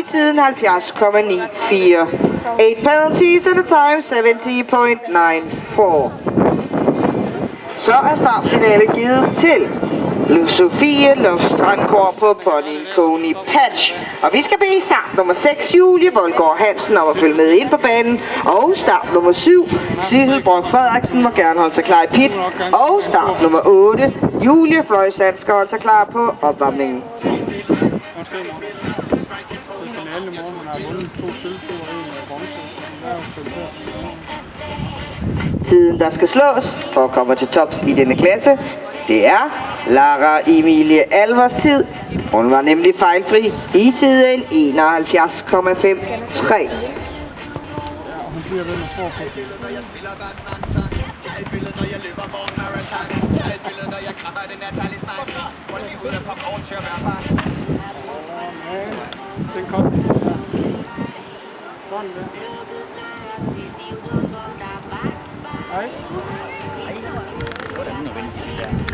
tiden 70,94. 8 penalties and a time 70.94. Så er startsignalet givet til Sofie Lofstrandgaard på Bonnie Coney Patch. Og vi skal bede start nummer 6, Julie Voldgaard Hansen, om at følge med ind på banen. Og start nummer 7, Sissel Brock Frederiksen, må gerne holde sig klar i pit. Og start nummer 8, Julie Fløjsand, skal holde sig klar på opvarmningen. Tiden, der skal slås for at komme til tops i denne klasse, det er Lara Emilie Alvers tid. Hun var nemlig fejlfri i tiden 71,53. Den koster. Sådan der. Nej.